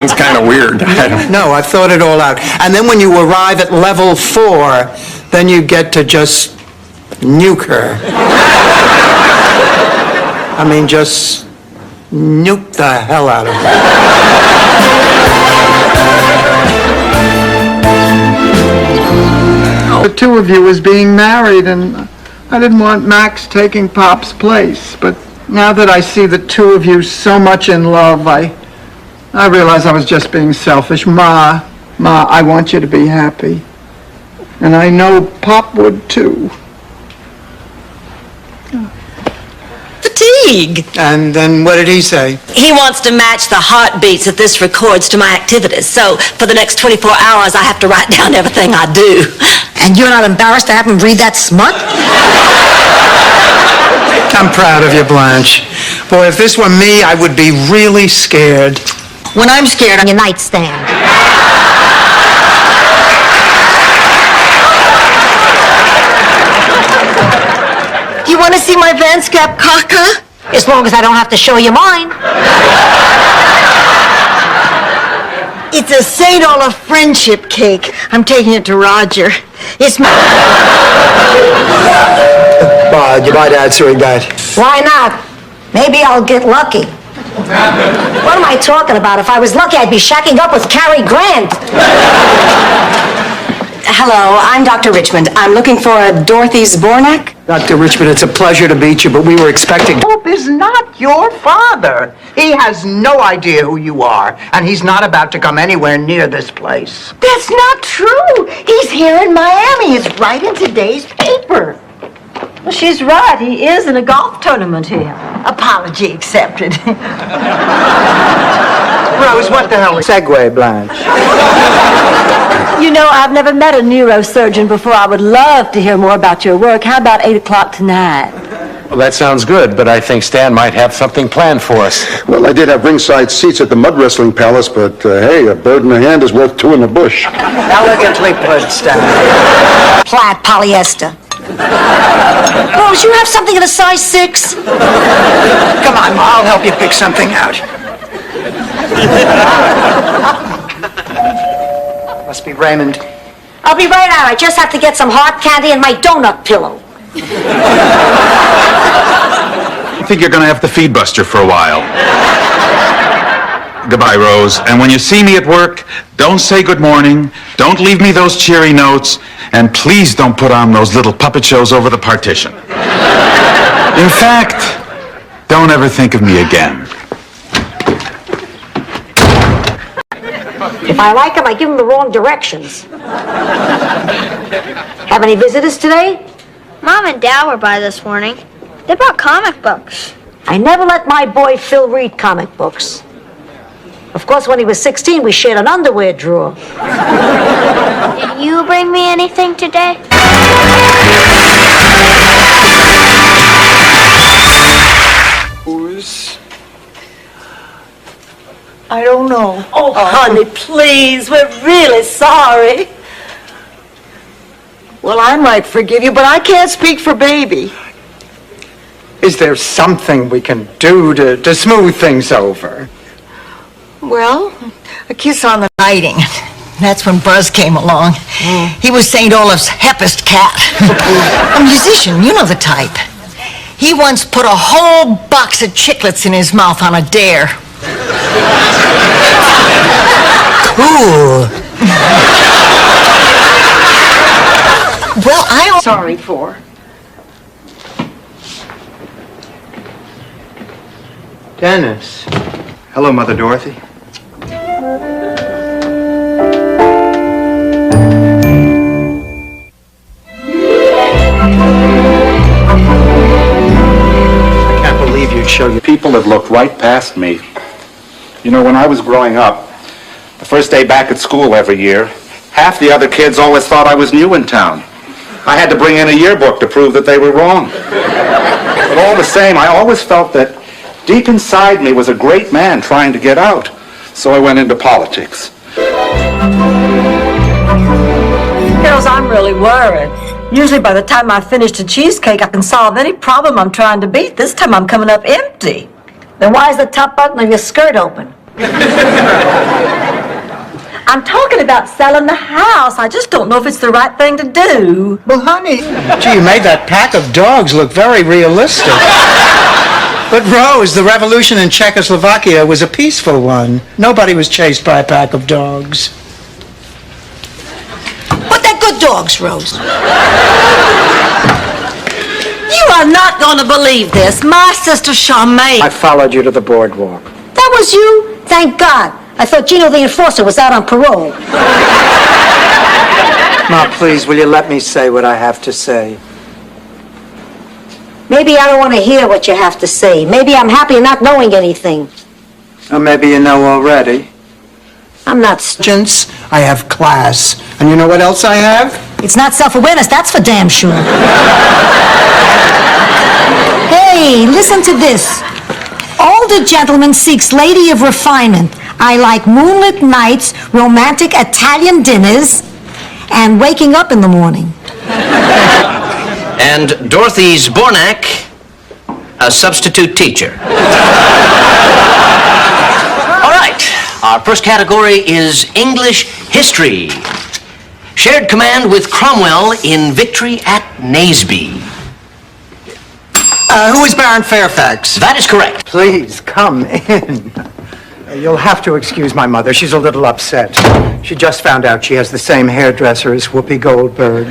It's kind of weird. No, I've thought it all out. And then when you arrive at level 4, then you get to just nuke her. I mean, just nuke the hell out of her. The two of you was being married, and I didn't want Max taking Pop's place. But now that I see the two of you so much in love, I realize I was just being selfish. Ma, I want you to be happy. And I know Pop would too. Fatigue. And then what did he say? He wants to match the heartbeats that this records to my activities. So for the next 24 hours, I have to write down everything I do. And you're not embarrassed to have him read that smut? I'm proud of you, Blanche. Boy, if this were me, I would be really scared. When I'm scared on your nightstand. You want to see my Vans Gap caca? As long as I don't have to show you mine. It's a St. Olaf friendship cake. I'm taking it to Roger. It's my... You might answering that. Why not? Maybe I'll get lucky. What am I talking about? If I was lucky, I'd be shacking up with Cary Grant. Hello, I'm Dr. Richmond. I'm looking for a Dorothy Zbornak. Dr. Richmond, it's a pleasure to meet you, but we were expecting... Bob is not your father. He has no idea who you are, and he's not about to come anywhere near this place. That's not true. He's here in Miami. It's right in today's paper. Well, she's right. He is in a golf tournament here. Apology accepted. Rose, what the hell is... Segue, Blanche. You know, I've never met a neurosurgeon before. I would love to hear more about your work. How about 8 o'clock tonight? Well, that sounds good, but I think Stan might have something planned for us. Well, I did have ringside seats at the Mud Wrestling Palace, but hey, a bird in the hand is worth two in the bush. Elegantly put, Stan. Plaid polyester. Rose, you have something in a size 6? Come on, Ma, I'll help you pick something out. Must be Raymond. I'll be right out. I just have to get some hard candy and my donut pillow. I think you're going to have to feed Buster for a while. Goodbye, Rose. And when you see me at work, don't say good morning, don't leave me those cheery notes, and please don't put on those little puppet shows over the partition. In fact, don't ever think of me again. If I like him, I give him the wrong directions. Have any visitors today? Mom and Dad were by this morning. They brought comic books. I never let my boy Phil read comic books. Of course, when he was 16, we shared an underwear drawer. Did you bring me anything today? I don't know. Oh, honey, please. We're really sorry. Well, I might forgive you, but I can't speak for Baby. Is there something we can do to smooth things over? Well, a kiss on the hiding. That's when Buzz came along. He was St. Olaf's hippest cat. A musician, you know the type. He once put a whole box of chiclets in his mouth on a dare. Cool. Well, I'm sorry for. Dennis. Hello, Mother Dorothy. I can't believe you'd show your... People have looked right past me. You know, when I was growing up, the first day back at school every year, half the other kids always thought I was new in town. I had to bring in a yearbook to prove that they were wrong. But all the same, I always felt that deep inside me was a great man trying to get out. So I went into politics. Girls, I'm really worried. Usually by the time I finish a cheesecake, I can solve any problem I'm trying to beat. This time I'm coming up empty. Then why is the top button of your skirt open? I'm talking about selling the house. I just don't know if it's the right thing to do. Well, honey, gee, you made that pack of dogs look very realistic. But Rose, the revolution in Czechoslovakia was a peaceful one. Nobody was chased by a pack of dogs. But they're good dogs, Rose. You are not going to believe this. My sister Charmaine. I followed you to the boardwalk. That was you? Thank God. I thought Gino the Enforcer was out on parole. Ma, please, will you let me say what I have to say? Maybe I don't want to hear what you have to say. Maybe I'm happy not knowing anything. Or maybe you know already. I'm not I have class. And you know what else I have? It's not self-awareness, that's for damn sure. Hey, listen to this. Older gentleman seeks lady of refinement. I like moonlit nights, romantic Italian dinners, and waking up in the morning. And Dorothy Zbornak, a substitute teacher. All right, our first category is English history. Shared command with Cromwell in victory at Naseby. Who is Baron Fairfax? That is correct. Please, come in. You'll have to excuse my mother. She's a little upset. She just found out she has the same hairdresser as Whoopi Goldberg.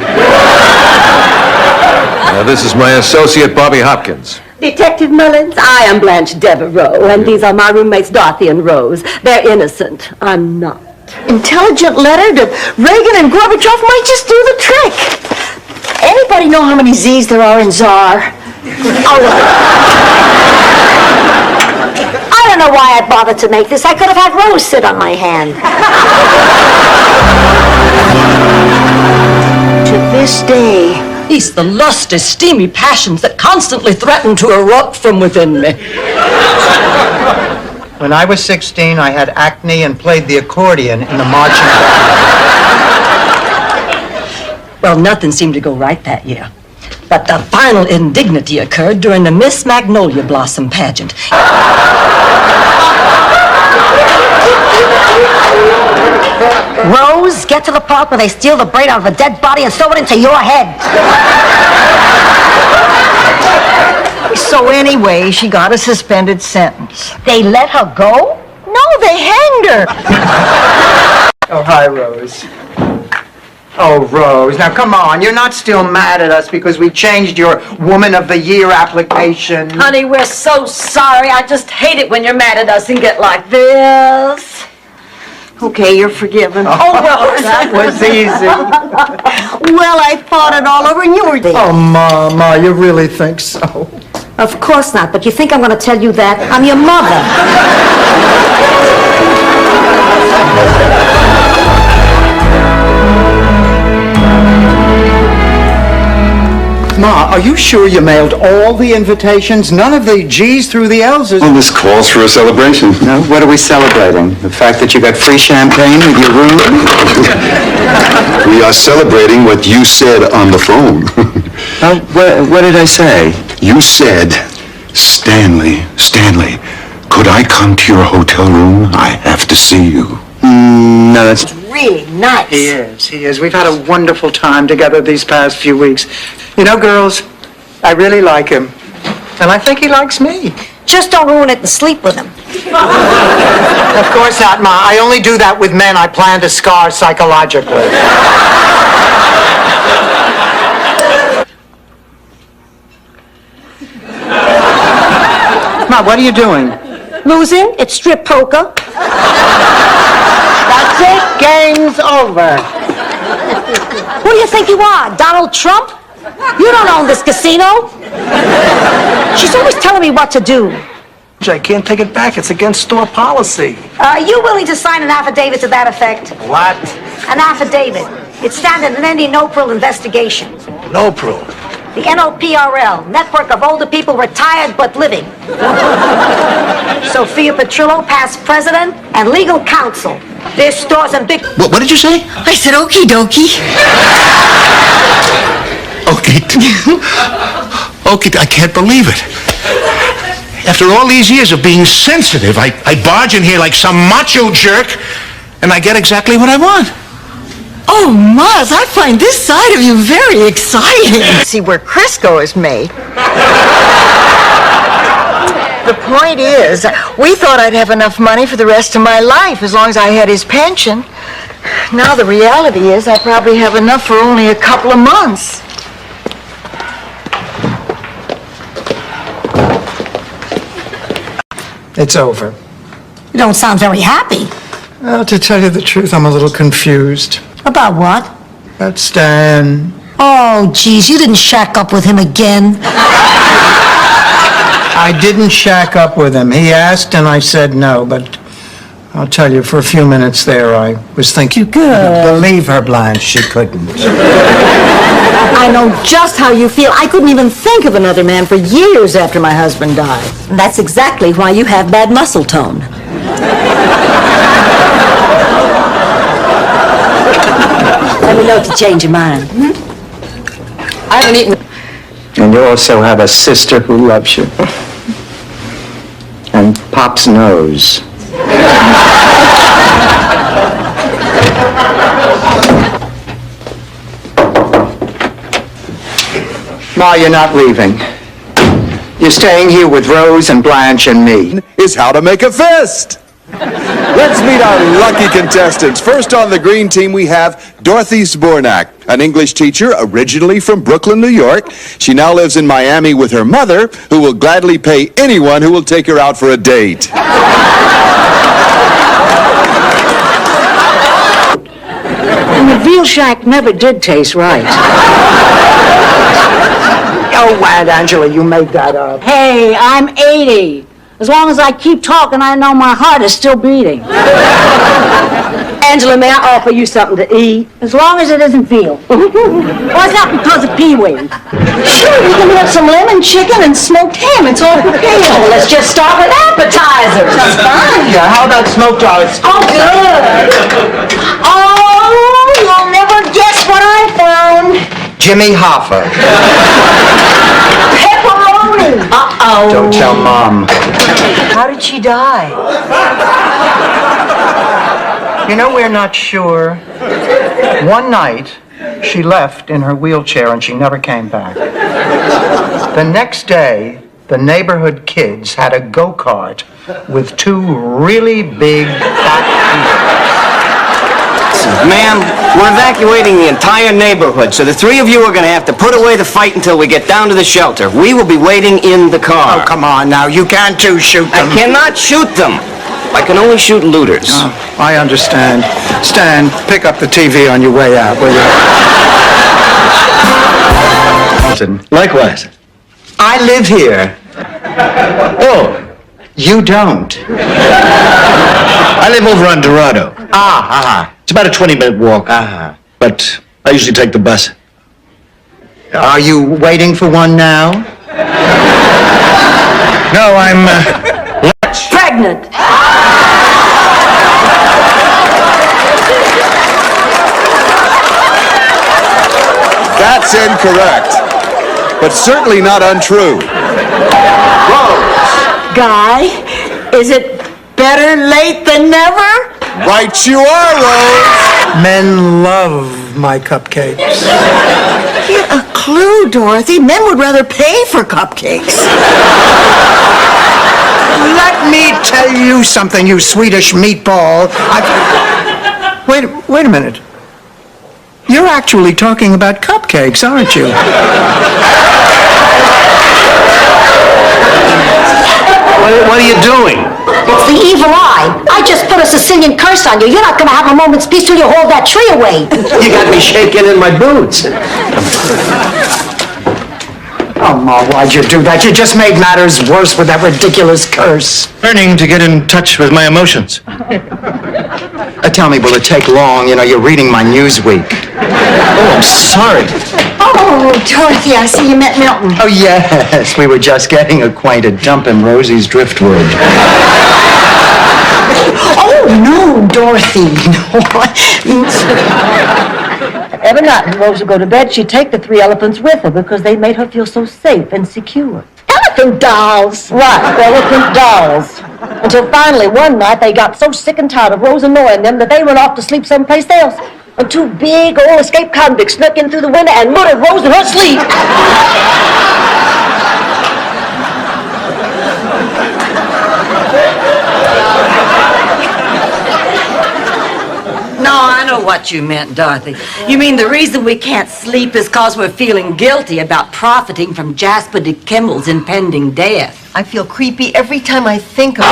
This is my associate, Bobby Hopkins. Detective Mullins, I am Blanche Devereaux, and these are my roommates, Dorothy and Rose. They're innocent. I'm not. Intelligent letter to Reagan and Gorbachev might just do the trick. Anybody know how many Z's there are in Czar? I don't know why I bothered to make this. I could have had Rose sit on my hand. To this day, It's the lusty, steamy passions that constantly threaten to erupt from within me. When I was 16, I had acne and played the accordion in the marching band. Well, nothing seemed to go right that year. But the final indignity occurred during the Miss Magnolia Blossom pageant. Rose, get to the part where they steal the brain out of a dead body and throw it into your head. So anyway, she got a suspended sentence. They let her go? No, they hanged her. Oh, hi, Rose. Oh, Rose, now come on. You're not still mad at us because we changed your Woman of the Year application. Honey, we're so sorry. I just hate it when you're mad at us and get like this. Okay, you're forgiven. Oh, Rose. That was easy. Well, I thought it all over and you were there. Oh, Mama, you really think so? Of course not, but you think I'm going to tell you that? I'm your mother. Ma, are you sure you mailed all the invitations? None of the G's through the L's? Well, this calls for a celebration. No, what are we celebrating? The fact that you got free champagne with your room? We are celebrating what you said on the phone. What did I say? You said, Stanley, could I come to your hotel room? I have to see you. No, that's... Really nice. He is. We've had a wonderful time together these past few weeks. You know, girls, I really like him. And I think he likes me. Just don't ruin it and sleep with him. Of course not, Ma. I only do that with men I plan to scar psychologically. Ma, what are you doing? Losing? It's strip poker. That's it. Game's over. Who do you think you are, Donald Trump? You don't own this casino. She's always telling me what to do. I can't take it back. It's against store policy. Are you willing to sign an affidavit to that effect? What? An affidavit. It's standard in any NOPRL investigation. No proof. The NOPRL, Network of Older People Retired But Living. Sophia Petrillo, past president and legal counsel. Their stores and big... What did you say? I said, okie dokie. Okay. Okay, I can't believe it. After all these years of being sensitive, I barge in here like some macho jerk, and I get exactly what I want. Oh, Muzz, I find this side of you very exciting. See where Crisco is made. The point is, we thought I'd have enough money for the rest of my life as long as I had his pension. Now the reality is I probably have enough for only a couple of months. It's over. You don't sound very happy. Well, to tell you the truth, I'm a little confused. About what? About Stan. Oh, geez, you didn't shack up with him again. I didn't shack up with him. He asked and I said no, but I'll tell you, for a few minutes there, I was thinking... You could. Believe her, Blanche, she couldn't. I know just how you feel. I couldn't even think of another man for years after my husband died. And that's exactly why you have bad muscle tone. Let me know if you change your mind. I don't even... And you also have a sister who loves you. And Pops knows. Ma, you're not leaving. You're staying here with Rose and Blanche and me. Is how to make a fist. Let's meet our lucky contestants. First on the green team, we have Dorothy Zbornak, an English teacher originally from Brooklyn, New York. She now lives in Miami with her mother, who will gladly pay anyone who will take her out for a date. And the veal shack never did taste right. Oh, Aunt Angela, you made that up. Hey, I'm 80. As long as I keep talking, I know my heart is still beating. Angela, may I offer you something to eat? As long as it isn't veal. Well, it's not because of Pee-wee. Sure, we can have some lemon chicken and smoked ham. It's all prepared. Well, let's just start with appetizers. That's fine. Yeah, how about smoked olives? Oh, good. Oh, you'll never guess what I found. Jimmy Hoffa. Pepperoni. Uh-oh. Don't tell Mom. How did she die? You know, we're not sure. One night, she left in her wheelchair and she never came back. The next day, the neighborhood kids had a go-kart with two really big fat Ma'am, we're evacuating the entire neighborhood, so the three of you are going to have to put away the fight until we get down to the shelter. We will be waiting in the car. Oh, come on now. You can't too shoot them. I cannot shoot them. I can only shoot looters. Oh, I understand. Stan, pick up the TV on your way out, will you? Likewise. I live here. Oh, You don't. I live over on Dorado. It's about a 20-minute walk. But I usually take the bus. Are you waiting for one now? No, I'm Pregnant. That's incorrect, but certainly not untrue. Guy, is it better late than never? Right you are, Rose. Men love my cupcakes. Get a clue, Dorothy. Men would rather pay for cupcakes. Let me tell you something, you Swedish meatball. Wait a minute. You're actually talking about cupcakes, aren't you? What are you doing? It's the evil eye. I just put a Sicilian curse on you. You're not going to have a moment's peace till you hold that tree away. You got me shaking in my boots. Oh, Ma, why'd you do that? You just made matters worse with that ridiculous curse. Learning to get in touch with my emotions. Tell me, will it take long? You know, you're reading my Newsweek. Oh, I'm sorry. Oh, Dorothy, I see you met Milton. Oh, yes. We were just getting acquainted, dumping Rosie's driftwood. Oh, no, Dorothy, no. Every night when Rose would go to bed, she'd take the 3 elephants with her because they made her feel so safe and secure. pink dolls. Right, they were pink dolls. Until finally, one night, they got so sick and tired of Rose annoying them that they went off to sleep someplace else. And two big old escaped convicts snuck in through the window and murdered Rose in her sleep. No, I know what you meant, Dorothy. You mean the reason we can't sleep is because we're feeling guilty about profiting from Jasper de Kimmel's impending death. I feel creepy every time I think of it.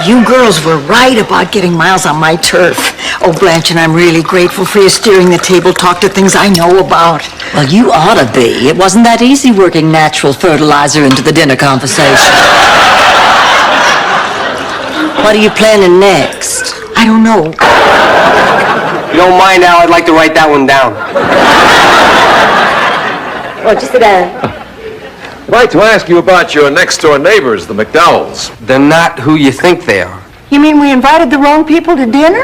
You girls were right about getting Miles on my turf. Oh, Blanche, and I'm really grateful for you steering the table talk to things I know about. Well, you ought to be. It wasn't that easy working natural fertilizer into the dinner conversation. What are you planning next? I don't know. If you don't mind now, I'd like to write that one down. Won't you sit down? I'd like to ask you about your next-door neighbors, the McDowells. They're not who you think they are. You mean we invited the wrong people to dinner?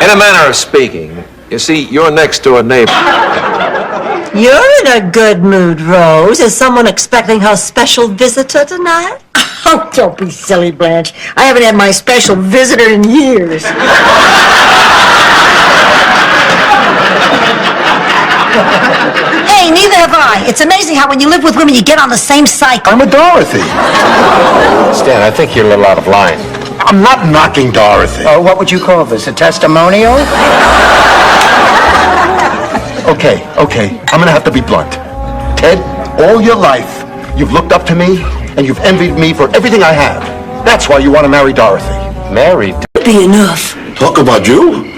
In a manner of speaking, you see, your next-door neighbor... You're in a good mood, Rose. Is someone expecting her special visitor tonight? Oh, don't be silly, Blanche. I haven't had my special visitor in years. Hey, neither have I. It's amazing how when you live with women, you get on the same cycle. I'm a Dorothy. Stan, I think you're a little out of line. I'm not knocking Dorothy. Oh, what would you call this, a testimonial? Okay, I'm gonna have to be blunt. Ted, all your life, you've looked up to me, and you've envied me for everything I have. That's why you want to marry Dorothy. Married? Be enough. Talk about you.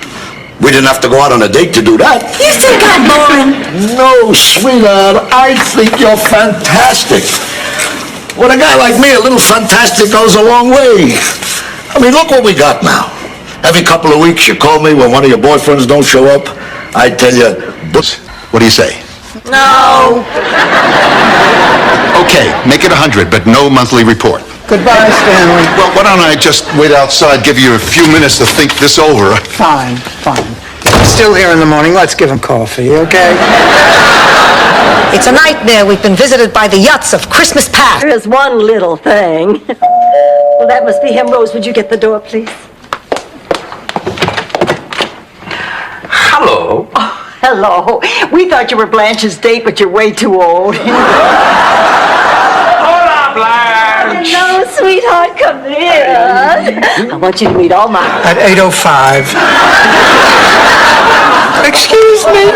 We didn't have to go out on a date to do that. You think I'm boring? No, sweetheart, I think you're fantastic. With a guy like me, a little fantastic goes a long way. I mean, look what we got now. Every couple of weeks, you call me when one of your boyfriends don't show up. I tell you, what do you say? No. Okay, make it 100, but no monthly report. Goodbye, Stanley. Well, why don't I just wait outside, give you a few minutes to think this over? Fine. Still here in the morning. Let's give him coffee, okay? It's a nightmare. We've been visited by the yachts of Christmas past. There's one little thing. Well, that must be him. Rose, would you get the door, please? Hello. Oh, hello. We thought you were Blanche's date, but you're way too old. Hola, Blanche. Hello, sweetheart. Come in. I want you to meet all my... At 8:05. Excuse me.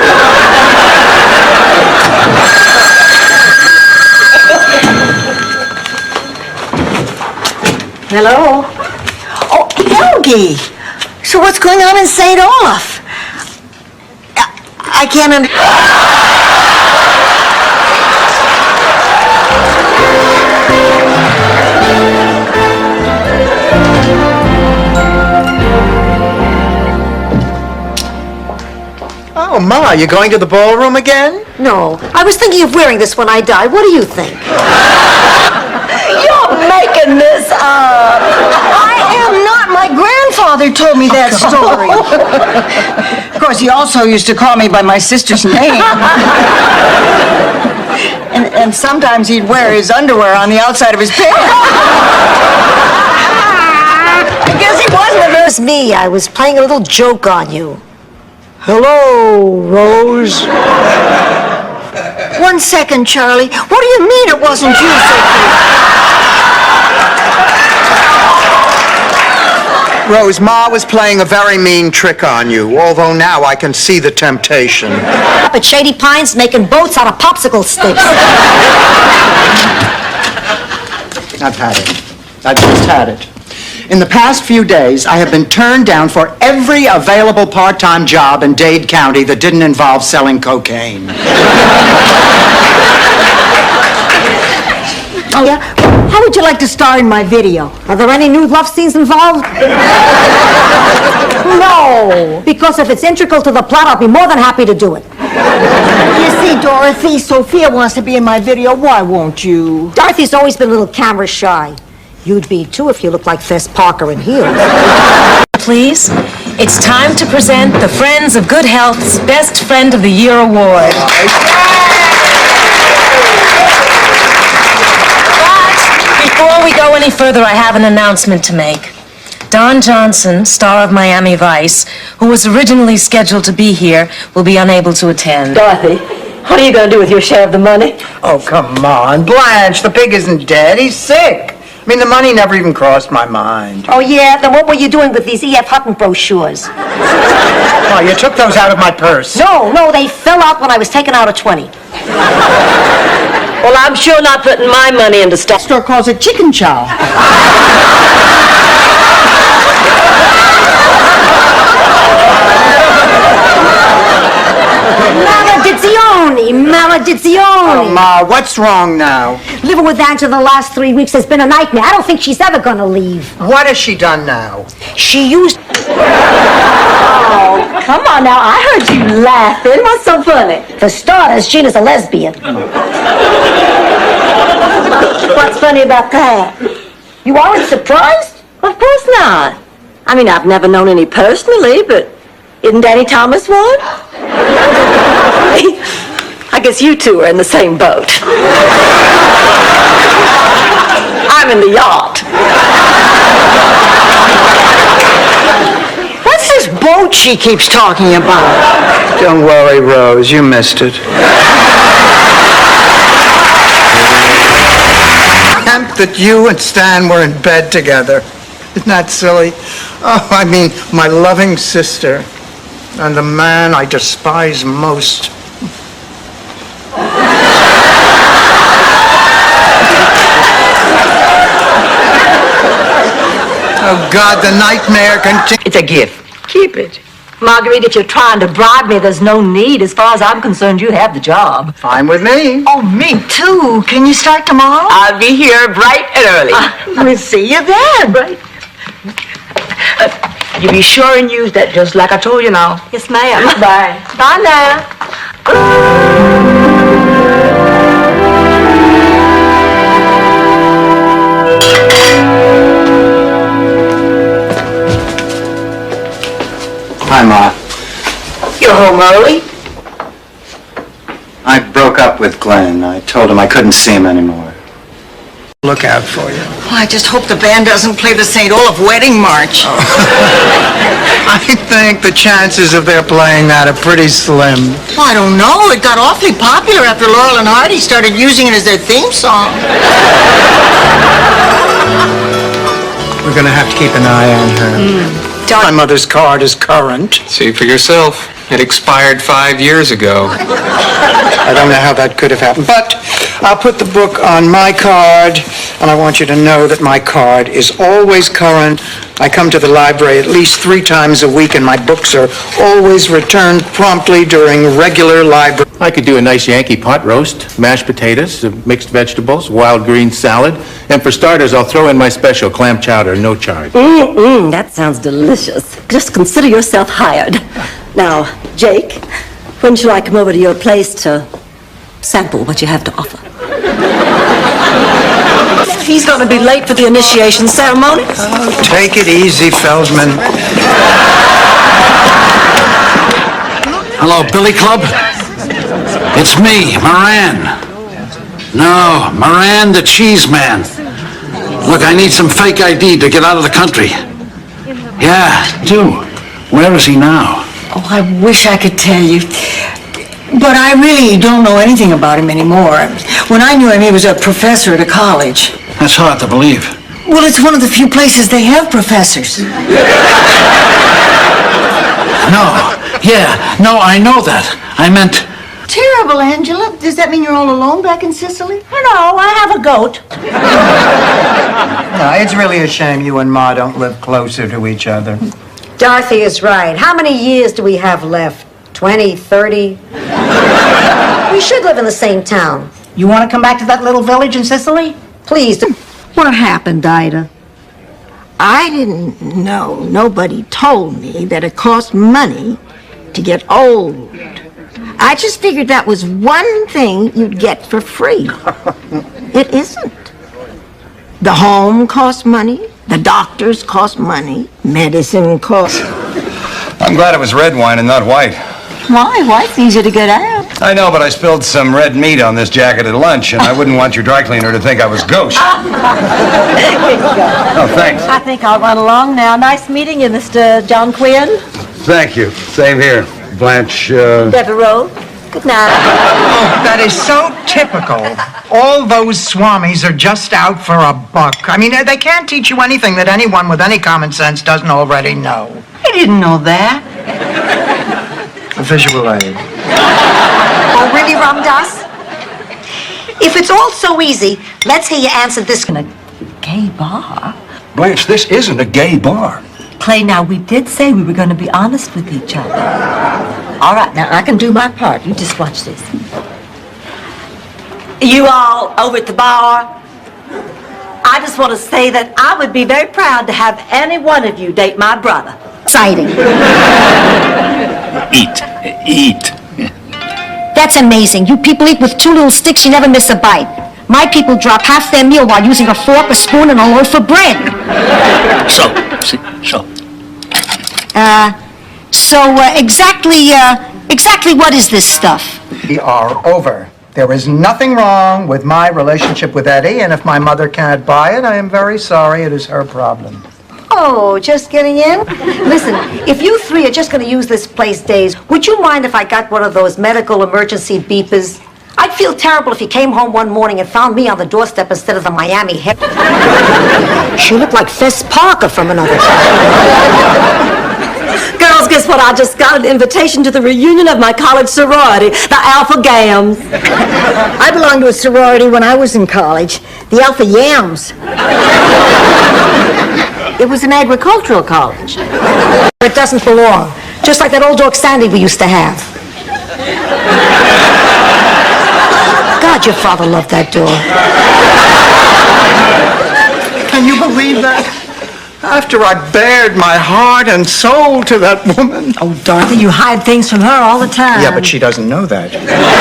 Hello? Oh, Helgi! So what's going on in St. Olaf? I can't Oh, Ma, you going to the ballroom again? No. I was thinking of wearing this when I die. What do you think? You're making this up. I am not. My grandfather told me that story. Of course, he also used to call me by my sister's name. And sometimes he'd wear his underwear on the outside of his pants. I guess he wasn't a very... It was me. I was playing a little joke on you. Hello, Rose. 1 second, Charlie. What do you mean it wasn't you, Rose, Ma was playing a very mean trick on you, although now I can see the temptation. Up at Shady Pines making boats out of popsicle sticks. I've had it. I've just had it. In the past few days, I have been turned down for every available part-time job in Dade County that didn't involve selling cocaine. Oh, yeah? How would you like to star in my video? Are there any nude love scenes involved? No. Because if it's integral to the plot, I'll be more than happy to do it. You see, Dorothy, Sophia wants to be in my video. Why won't you? Dorothy's always been a little camera shy. You'd be, too, if you looked like Fess Parker in heels. Please, it's time to present the Friends of Good Health's Best Friend of the Year Award. any further, I have an announcement to make. Don Johnson, star of Miami Vice, who was originally scheduled to be here, will be unable to attend. Dorothy, what are you going to do with your share of the money? Oh, come on. Blanche, the pig isn't dead. He's sick. I mean, the money never even crossed my mind. Oh, yeah? Then what were you doing with these E.F. Hutton brochures? Oh, you took those out of my purse. No, they fell out when I was taking out a 20. Well, I'm sure not putting my money into stuff. Store calls it chicken chow. Maledizione. Oh, Ma, what's wrong now? Living with Angela the last 3 weeks has been a nightmare. I don't think she's ever gonna leave. What has she done now? She used... Oh, come on now. I heard you laughing. What's so funny? For starters, Gina's a lesbian. What's funny about that? You aren't surprised? Of course not. I mean, I've never known any personally, but isn't Danny Thomas one? I guess you two are in the same boat. I'm in the yacht. What's this boat she keeps talking about? Don't worry, Rose. You missed it. That you and Stan were in bed together. Isn't that silly? Oh, I mean, my loving sister and the man I despise most. Oh, God, the nightmare continues. It's a gift. Keep it. Marguerite, if you're trying to bribe me, there's no need. As far as I'm concerned, you have the job. Fine with me. Oh, me too. Can you start tomorrow? I'll be here bright and early. We'll see you then. Right. You be sure and use that just like I told you now. Yes, ma'am. Bye. Bye now. Hi, Ma. You're home early? I broke up with Glenn. I told him I couldn't see him anymore. Look out for you. Well, I just hope the band doesn't play the St. Olaf Wedding March. I think the chances of their playing that are pretty slim. Well, I don't know. It got awfully popular after Laurel and Hardy started using it as their theme song. We're gonna have to keep an eye on her. My mother's card is current. See for yourself. It expired 5 years ago. I don't know how that could have happened, but I'll put the book on my card, and I want you to know that my card is always current. I come to the library at least 3 times a week, and my books are always returned promptly during regular library. I could do a nice Yankee pot roast, mashed potatoes, mixed vegetables, wild green salad, and for starters, I'll throw in my special clam chowder, no charge. That sounds delicious. Just consider yourself hired. Now, Jake, when shall I come over to your place to sample what you have to offer? He's going to be late for the initiation ceremony. Oh, take it easy, Feldman. Hello, Billy Club? It's me, Moran. No, Moran the Cheese Man. Look, I need some fake ID to get out of the country. Yeah, do. Where is he now? Oh, I wish I could tell you. But I really don't know anything about him anymore. When I knew him, he was a professor at a college. That's hard to believe. Well, it's one of the few places they have professors. No, I know that. I meant... Terrible, Angela. Does that mean you're all alone back in Sicily? No, I have a goat. No, it's really a shame you and Ma don't live closer to each other. Dorothy is right. How many years do we have left? 20, 30? We should live in the same town. You want to come back to that little village in Sicily? Please. What happened, Ida? I didn't know. Nobody told me that it cost money to get old. I just figured that was one thing you'd get for free. It isn't. The home costs money. The doctors cost money. Medicine costs... I'm glad it was red wine and not white. Why? White's easy to get out. I know, but I spilled some red meat on this jacket at lunch, and I wouldn't want your dry cleaner to think I was gauche. Oh, thanks. I think I'll run along now. Nice meeting you, Mr. John Quinn. Thank you. Same here. Blanche, Devereaux. Good night. Oh, that is so typical. All those swamis are just out for a buck. I mean, they can't teach you anything that anyone with any common sense doesn't already know. I didn't know that. A visual aid. Oh, really, Ramdas? If it's all so easy, let's hear you answer this. In a gay bar? Blanche, this isn't a gay bar. Clay, now, we did say we were going to be honest with each other. All right, now, I can do my part. You just watch this. You all over at the bar? I just want to say that I would be very proud to have any one of you date my brother. Exciting. Eat. That's amazing. You people eat with 2 little sticks, you never miss a bite. My people drop half their meal while using a fork, a spoon, and a loaf of bread. So. Exactly what is this stuff? We are over. There is nothing wrong with my relationship with Eddie, and if my mother can't buy it, I am very sorry. It is her problem. Oh, just getting in? Listen, if you three are just going to use this place days, would you mind if I got one of those medical emergency beepers? I'd feel terrible if you came home one morning and found me on the doorstep instead of the Miami Herald. She looked like Fess Parker from another time. Girls, guess what? I just got an invitation to the reunion of my college sorority, the Alpha Gams. I belonged to a sorority when I was in college, the Alpha Yams. It was an agricultural college. It doesn't belong. Just like that old dog Sandy we used to have. God, your father loved that dog. Can you believe that? After I bared my heart and soul to that woman. Oh, Dorothy, you hide things from her all the time. Yeah, but she doesn't know that.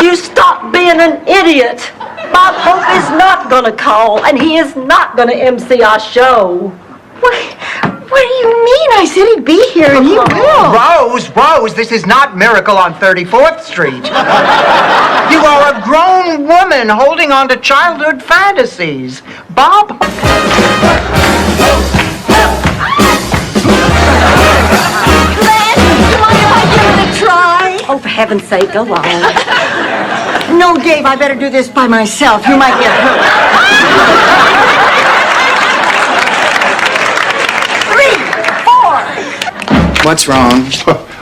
You stop being an idiot. Bob Hope is not going to call, and he is not going to MC our show. What do you mean? I said he'd be here, and he will. Rose, this is not Miracle on 34th Street. You are a grown woman holding on to childhood fantasies. Bob? Oh, for heaven's sake, go on. No, Dave, I better do this by myself. You might get hurt. 3, 4. What's wrong?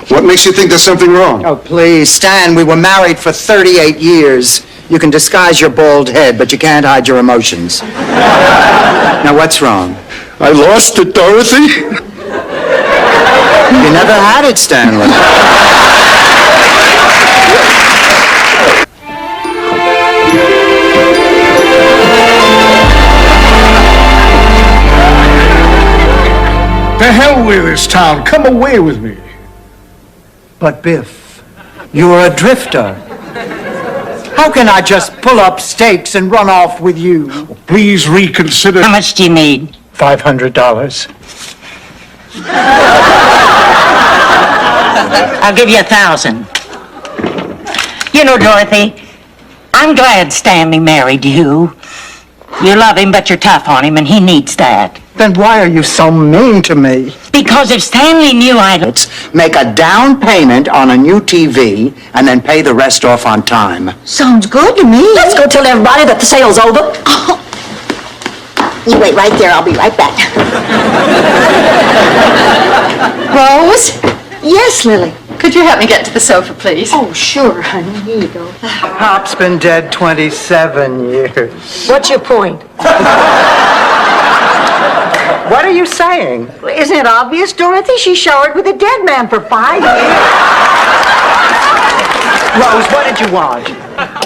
What makes you think there's something wrong? Oh, please, Stan, we were married for 38 years. You can disguise your bald head, but you can't hide your emotions. Now, what's wrong? I lost it, Dorothy. You never had it, Stanley. To hell with this town. Come away with me. But, Biff, you're a drifter. How can I just pull up stakes and run off with you? Please reconsider. How much do you need? $500. I'll give you 1,000. You know, Dorothy, I'm glad Stanley married you. You love him, but you're tough on him, and he needs that. Then why are you so mean to me? Because if Stanley knew I'd... Make a down payment on a new TV and then pay the rest off on time. Sounds good to me. Let's go tell everybody that the sale's over. You wait right there. I'll be right back. Rose? Yes, Lily. Could you help me get to the sofa, please? Oh, sure, honey. Here you go. Pop's been dead 27 years. What's your point? What are you saying? Isn't it obvious, Dorothy? She showered with a dead man for 5 years. Rose, what did you want?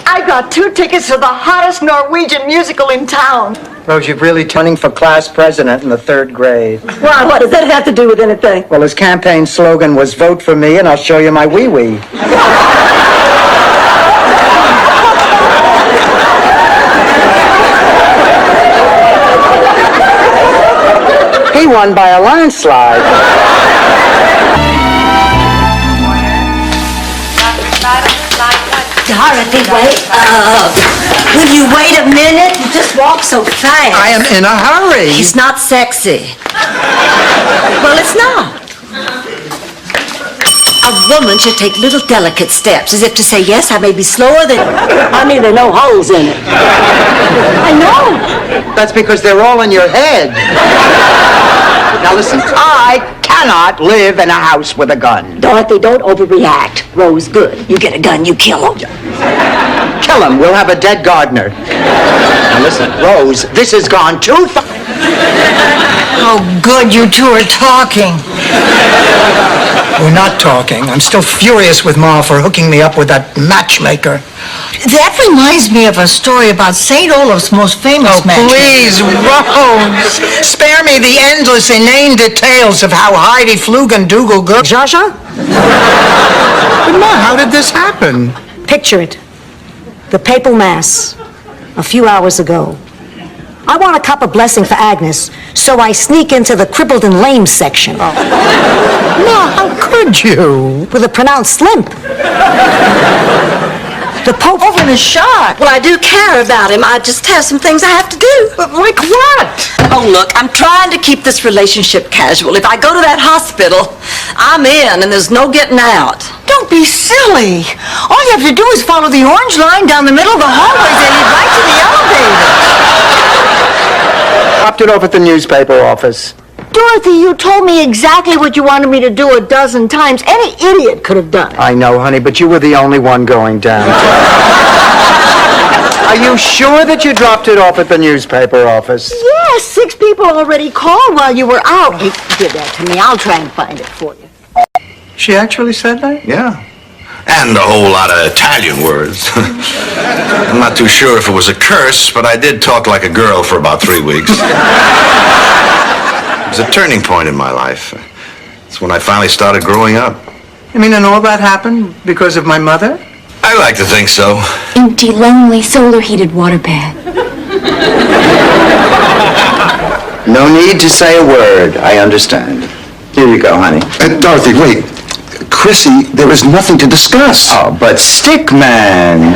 I got 2 tickets to the hottest Norwegian musical in town. Rose, you're really running for class president in the 3rd grade. Why, what does that have to do with anything? Well, his campaign slogan was vote for me and I'll show you my wee-wee. He won by a landslide. Dorothy, wait up. Will you wait a minute? You just walk so fast. I am in a hurry. He's not sexy. Well, it's not. A woman should take little delicate steps, as if to say, yes, I may be slower than... Honey, there are no holes in it. I know. That's because they're all in your head. Now listen, I cannot live in a house with a gun. Dorothy, don't overreact. Rose, good. You get a gun, you kill him. Kill him, we'll have a dead gardener. Now listen, Rose, this has gone too far. Oh, good, you two are talking. We're not talking. I'm still furious with Ma for hooking me up with that matchmaker. That reminds me of a story about St. Olaf's most famous matchmaker. Please, Rose, spare me the endless, inane details of how Heidi Flugendugel girl... Zsa Zsa? But Ma, how did this happen? Picture it. The papal mass, a few hours ago. I want a cup of blessing for Agnes, so I sneak into the crippled and lame section. Ma, how could you? With a pronounced limp. The Pope... Over in a shot. Well, I do care about him. I just have some things I have to do. But like what? Oh, look, I'm trying to keep this relationship casual. If I go to that hospital, I'm in and there's no getting out. Don't be silly. All you have to do is follow the orange line down the middle of the hallway, then lead right to the elevator. Dropped it off at the newspaper office. Dorothy, you told me exactly what you wanted me to do a dozen times. Any idiot could have done it. I know, honey, but you were the only one going down. Are you sure that you dropped it off at the newspaper office? Yes, 6 people already called while you were out. He did that to me. I'll try and find it for you. She actually said that? Yeah. And a whole lot of Italian words. I'm not too sure if it was a curse, but I did talk like a girl for about 3 weeks. It was a turning point in my life. It's when I finally started growing up. I mean, and all that happened because of my mother? I like to think so. Empty, lonely, solar-heated waterbed. No need to say a word. I understand. Here you go, honey. Dorothy, wait. Chrissy, there is nothing to discuss. Oh, but Stickman.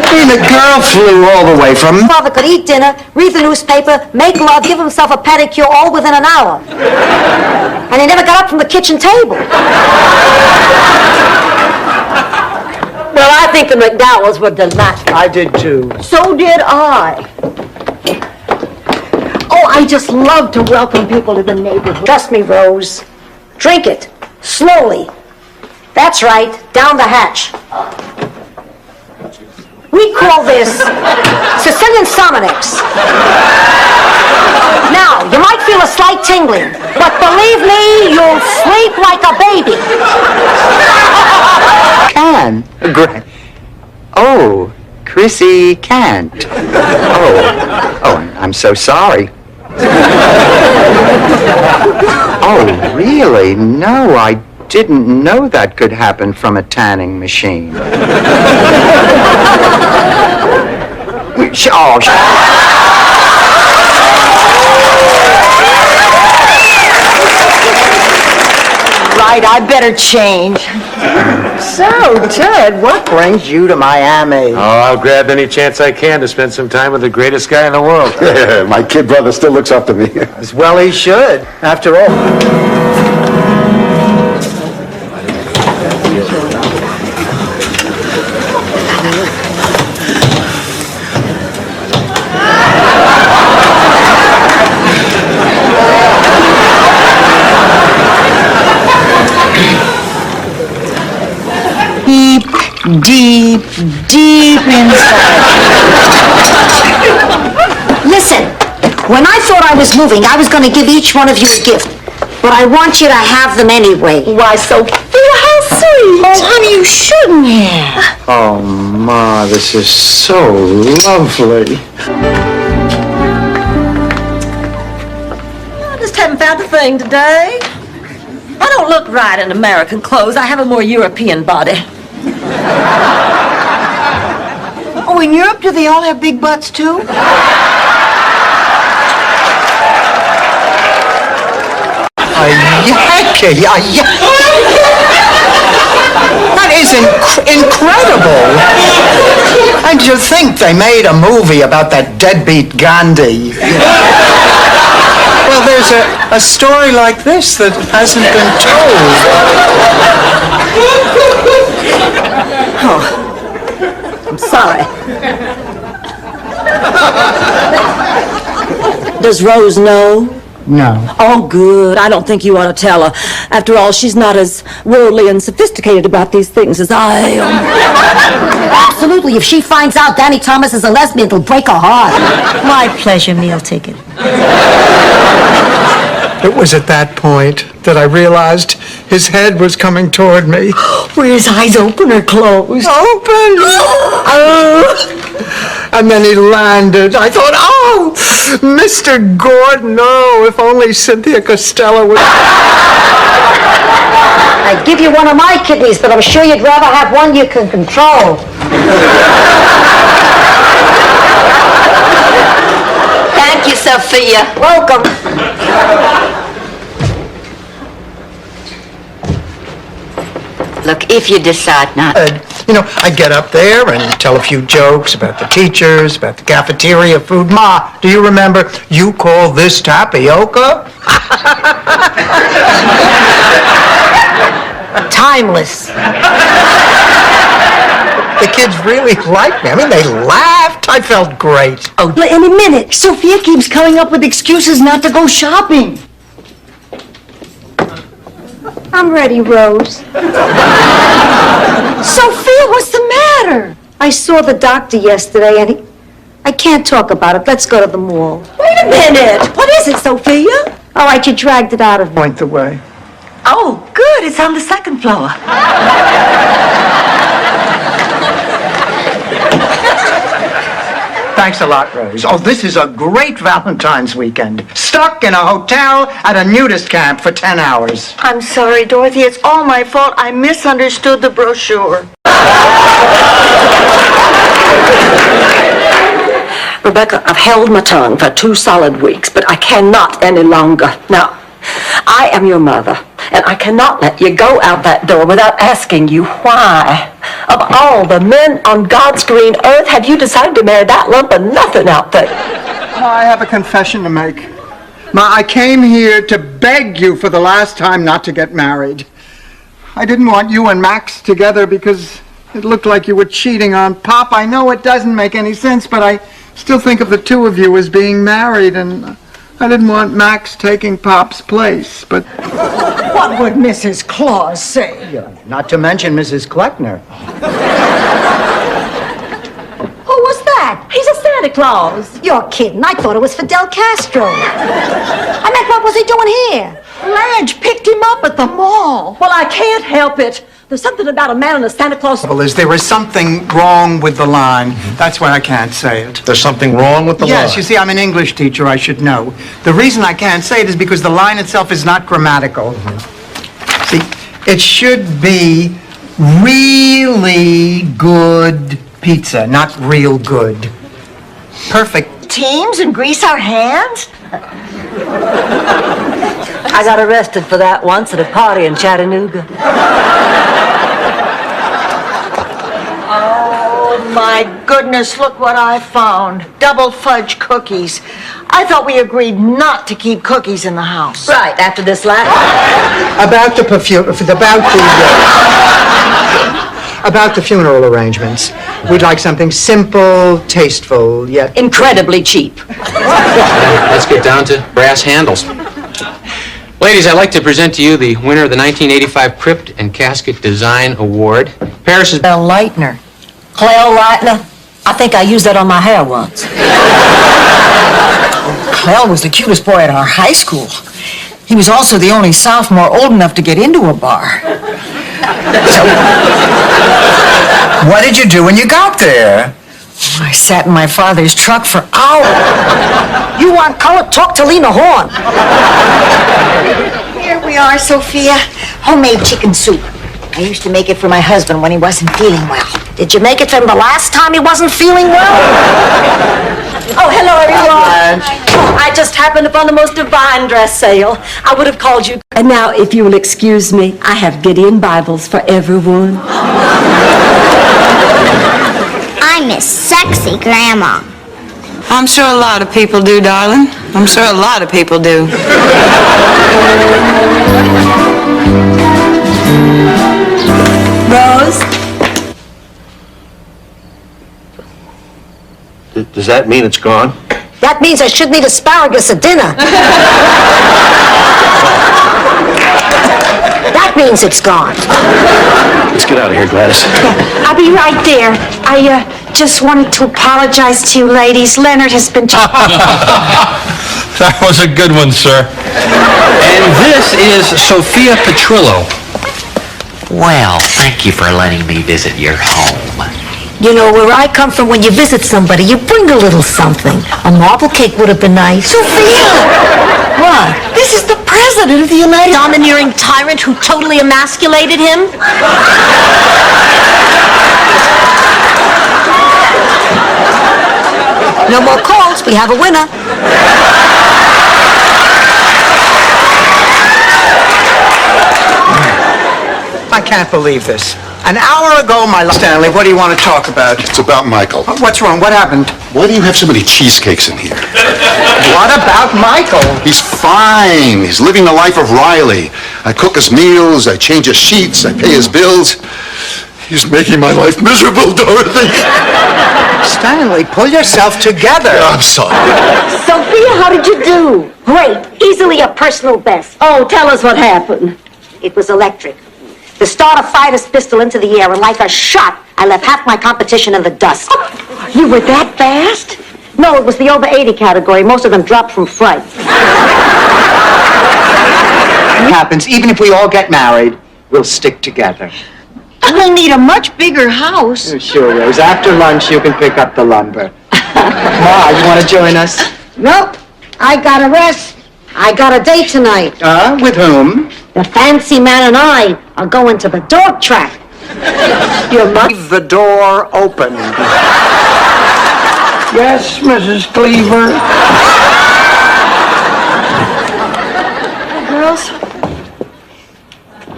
I mean, the girl flew all the way from... Father could eat dinner, read the newspaper, make love, give himself a pedicure, all within an hour. And he never got up from the kitchen table. Well, I think the McDowells were delightful. I did, too. So did I. Oh, I just love to welcome people to the neighborhood. Trust me, Rose. Drink it. Slowly. That's right. Down the hatch. We call this Sicilian Sominex. Now, you might feel a slight tingling, but believe me, you'll sleep like a baby. Can. Great. Oh, Chrissy can't. Oh, I'm so sorry. Oh, really? No, I didn't know that could happen from a tanning machine. Oh, Right, I better change. So, Ted, what brings you to Miami? Oh, I'll grab any chance I can to spend some time with the greatest guy in the world. My kid brother still looks up to me. As well he should, after all. Deep, deep inside. Listen, when I thought I was moving, I was going to give each one of you a gift. But I want you to have them anyway. Why, Sophia, how sweet. Oh, honey, you shouldn't have. Oh, Ma, this is so lovely. I just haven't found a thing today. I don't look right in American clothes. I have a more European body. Oh, in Europe, do they all have big butts, too? It's incredible. And to think they made a movie about that deadbeat Gandhi. Well, there's a story like this that hasn't been told. Oh, I'm sorry. Does Rose know? No. Oh, good. I don't think you ought to tell her. After all, she's not as worldly and sophisticated about these things as I am. Absolutely. If she finds out Danny Thomas is a lesbian, it'll break her heart. My pleasure meal ticket. It was at that point that I realized his head was coming toward me. Were his eyes open or closed? Open! And then he landed. I thought, oh, Mr. Gordon, oh, if only Cynthia Costello would... I'd give you one of my kidneys, but I'm sure you'd rather have one you can control. Thank you, Sophia. Welcome. Look, if you decide not... I'd get up there and tell a few jokes about the teachers, about the cafeteria food. Ma, do you remember, you call this tapioca? Timeless. The kids really liked me. I mean, they laughed. I felt great. Oh, in a minute. Sophia keeps coming up with excuses not to go shopping. I'm ready, Rose. Sophia, what's the matter? I saw the doctor yesterday, and I can't talk about it. Let's go to the mall. Wait a minute. What is it, Sophia? All right, you dragged it out of me. Point the way. Oh, good. It's on the second floor. Thanks a lot, Rose. Oh, this is a great Valentine's weekend. Stuck in a hotel at a nudist camp for 10 hours. I'm sorry, Dorothy. It's all my fault. I misunderstood the brochure. Rebecca, I've held my tongue for 2 solid weeks, but I cannot any longer. Now, I am your mother, and I cannot let you go out that door without asking you why. Of all the men on God's green earth, have you decided to marry that lump of nothing out there? I have a confession to make. Ma, I came here to beg you for the last time not to get married. I didn't want you and Max together because it looked like you were cheating on Pop. I know it doesn't make any sense, but I still think of the two of you as being married, and I didn't want Max taking Pop's place, but... What would Mrs. Claus say? Not to mention Mrs. Kleckner. Who was that? He's a Santa Claus. You're kidding. I thought it was Fidel Castro. I meant, what was he doing here? Blanche picked him up at the mall. Well, I can't help it. There's something about a man in a Santa Claus... Well, there is something wrong with the line. That's why I can't say it. There's something wrong with the Yes, line? you see, I'm an English teacher. I should know. The reason I can't say it is because the line itself is not grammatical. See, it should be really good pizza, not real good. Perfect. Teams and grease our hands? I got arrested for that once at a party in Chattanooga. Oh, my goodness, look what I found. Double fudge cookies. I thought we agreed not to keep cookies in the house. Right, after this last... About the funeral arrangements. We'd like something simple, tasteful, yet... incredibly cheap. Let's get down to brass handles. Ladies, I'd like to present to you the winner of the 1985 Crypt and Casket Design Award. Paris is... Clell Lightner. Clell Lightner? I think I used that on my hair once. Clell was the cutest boy at our high school. He was also the only sophomore old enough to get into a bar. What did you do when you got there? I sat in my father's truck for hours. You want color? Talk to Lena Horne. Here we are, Sophia. Homemade chicken soup. I used to make it for my husband when he wasn't feeling well. Did you make it for him the last time he wasn't feeling well? Oh, hello, everyone. Oh, I just happened upon the most divine dress sale. I would have called you. And now, if you will excuse me, I have Gideon Bibles for everyone. I miss sexy Grandma. I'm sure a lot of people do, darling. I'm sure a lot of people do. Rose? Does that mean it's gone? That means I shouldn't eat asparagus at dinner. That means it's gone. Let's get out of here, Gladys. I'll be right there. I just wanted to apologize to you ladies. Leonard has been That was a good one, sir. And this is Sophia Petrillo. Well, thank you for letting me visit your home. You know, where I come from, when you visit somebody, you bring a little something. A marble cake would have been nice. Sophia! What? This is the President of the United States. Domineering tyrant who totally emasculated him? No more calls. We have a winner. I can't believe this. An hour ago, Stanley, what do you want to talk about? It's about Michael. What's wrong? What happened? Why do you have so many cheesecakes in here? What about Michael? He's fine. He's living the life of Riley. I cook his meals, I change his sheets, I pay his bills. He's making my life miserable, Dorothy. Stanley, pull yourself together. I'm sorry. Sophia, how did you do? Great. Easily a personal best. Oh, tell us what happened. It was electric. The starter fired his pistol into the air, and like a shot, I left half my competition in the dust. You were that fast? No, it was the over 80 category. Most of them dropped from fright. It happens. Even if we all get married, we'll stick together. We'll need a much bigger house. Sure, Rose. After lunch, you can pick up the lumber. Ma, you want to join us? Nope. I gotta rest. I got a date tonight. With whom? The fancy man and I are going to the dog track. You leave the door open. Yes, Mrs. Cleaver. Girls?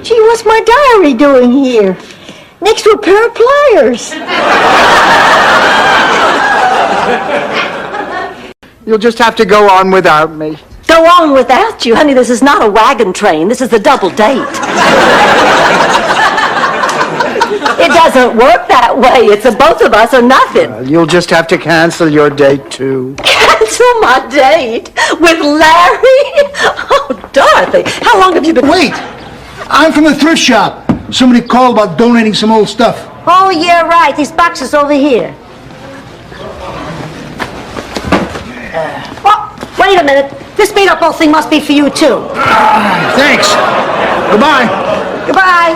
Gee, what's my diary doing here? Next to a pair of pliers. You'll just have to go on without me. Go on without you. Honey, this is not a wagon train. This is a double date. It doesn't work that way. It's a both of us or nothing. You'll just have to cancel your date, too. Cancel my date? With Larry? Oh, Dorothy, how long have you been... Wait! I'm from the thrift shop. Somebody called about donating some old stuff. Oh, yeah, right. These boxes over here. Oh, wait a minute. This made-up thing must be for you, too. Thanks. Goodbye. Goodbye.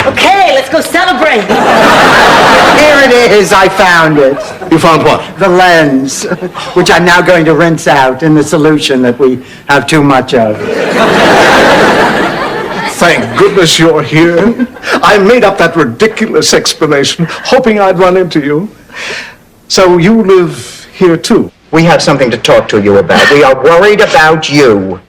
Okay, let's go celebrate. Here it is. I found it. You found what? The lens, which I'm now going to rinse out in the solution that we have too much of. Thank goodness you're here. I made up that ridiculous explanation, hoping I'd run into you. So you live here, too? We have something to talk to you about. We are worried about you.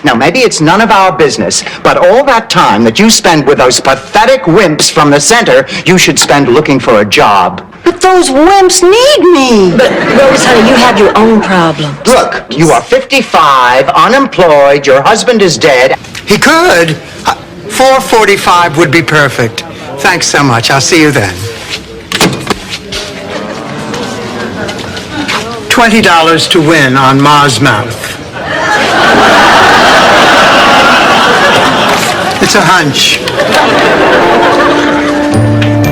Now, maybe it's none of our business, but all that time that you spend with those pathetic wimps from the center, you should spend looking for a job. But those wimps need me. But, Rose, honey, you have your own problems. Look, you are 55, unemployed, your husband is dead. He could. 4:45 would be perfect. Thanks so much. I'll see you then. $20 to win on Ma's Mouth. It's a hunch.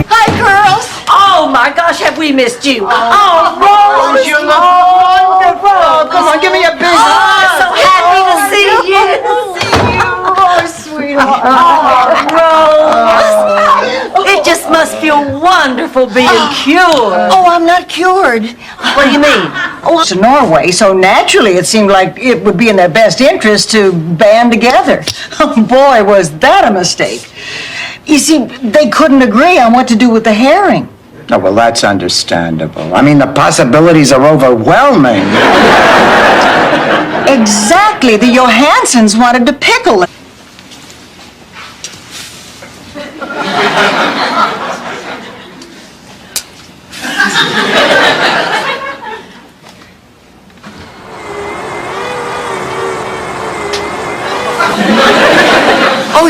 Hi, girls. Oh, my gosh, have we missed you? Oh, Rose, you're wonderful. Come on, give me a big hug. So happy to see you. Oh, sweetheart. Oh, Rose. It just must feel wonderful being cured. Oh, I'm not cured. What do you mean? Oh, it's Norway, so naturally it seemed like it would be in their best interest to band together. Oh, boy, was that a mistake. You see, they couldn't agree on what to do with the herring. Oh, well, that's understandable. I mean, the possibilities are overwhelming. Exactly. The Johansons wanted to pickle it.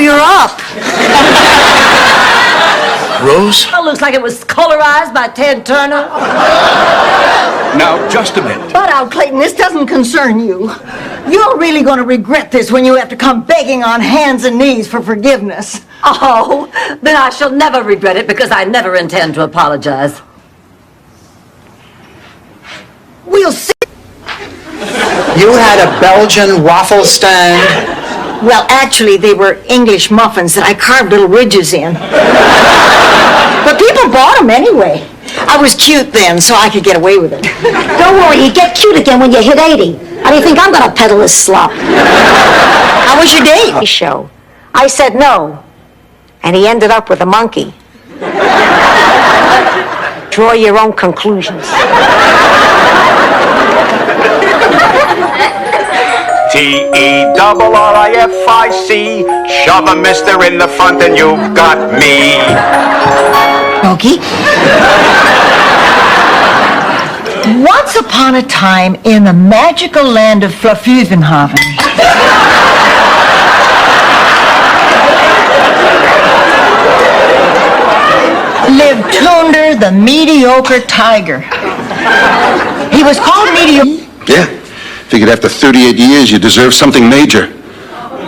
you're up. Rose? Oh, looks like it was colorized by Ted Turner. Now, just a minute. But now, Clayton, this doesn't concern you. You're really going to regret this when you have to come begging on hands and knees for forgiveness. Oh, then I shall never regret it because I never intend to apologize. We'll see. You had a Belgian waffle stand? Well, actually, they were English muffins that I carved little ridges in. But people bought them anyway. I was cute then, so I could get away with it. Don't worry, you get cute again when you hit 80. How do you think I'm gonna peddle this slop? How was your date? Show. I said no, and he ended up with a monkey. Draw your own conclusions. T-E-R-R-I-F-I-C. Shove a mister in the front and you've got me. Smokey? Once upon a time in the magical land of Fluffuvenhaven, lived Tunder the mediocre tiger. He was called mediocre. Yeah. Figured after 38 years you deserve something major.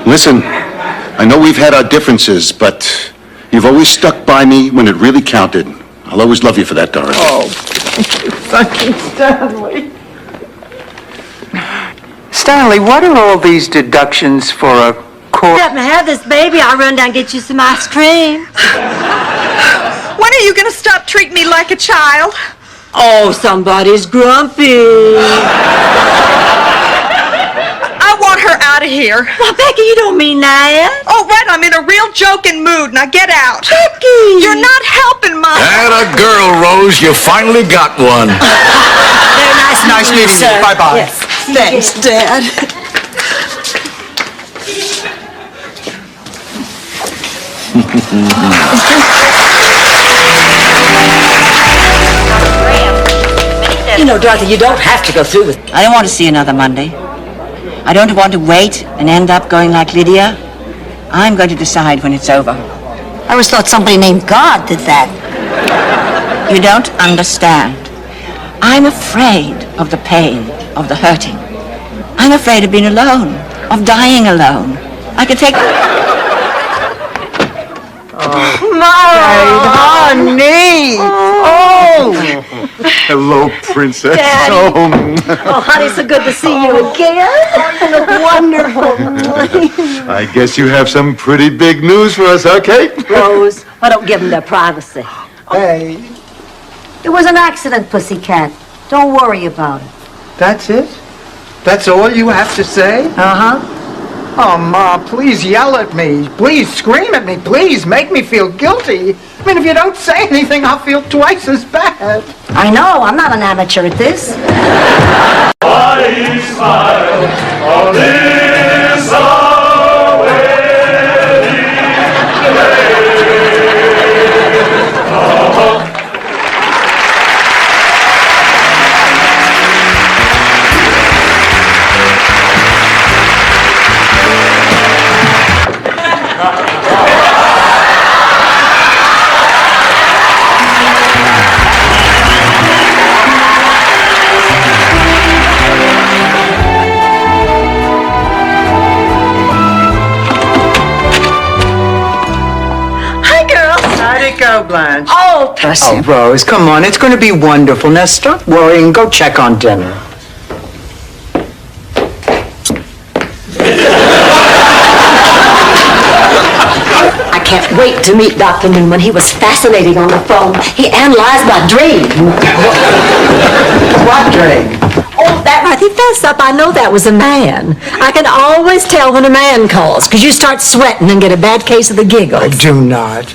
Listen, I know we've had our differences, but you've always stuck by me when it really counted. I'll always love you for that, Dorothy. Oh, thank you, Stanley. Stanley, what are all these deductions for a court? Let me have this, baby. I'll run down and get you some ice cream. When are you going to stop treating me like a child? Oh, somebody's grumpy. I want her out of here. Well, Becky, you don't mean that. Oh, right, I'm in a real joking mood. Now get out. Becky! You're not helping, Mom. Atta girl, Rose. You finally got one. Very Nice meeting you. Bye-bye. Yes. Thanks, Dad. You know, Dorothy, you don't have to go through with I don't want to see another Monday. I don't want to wait and end up going like Lydia. I'm going to decide when it's over. I always thought somebody named God did that. You don't understand. I'm afraid of the pain, of the hurting. I'm afraid of being alone, of dying alone. I can take... Honey! Oh! Hello, Princess. Daddy. Oh, Oh, honey, so good to see you again. You look wonderful. I guess you have some pretty big news for us, huh, Kate? Rose, why don't give them their privacy? Hey, It was an accident, Pussycat. Don't worry about it. that's it? That's all you have to say? Uh-huh. Oh, Ma, please yell at me. Please scream at me. Please make me feel guilty. I mean, if you don't say anything, I'll feel twice as bad. I know, I'm not an amateur at this. I smile on this our wedding Go, Blanche. Oh, Oh, Rose, come on. It's going to be wonderful. Now stop worrying. Go check on dinner. I can't wait to meet Dr. Newman. He was fascinating on the phone. He analyzed my dream. What dream? Oh, that right. He fessed up. I know that was a man. I can always tell when a man calls, because you start sweating and get a bad case of the giggles. Do not.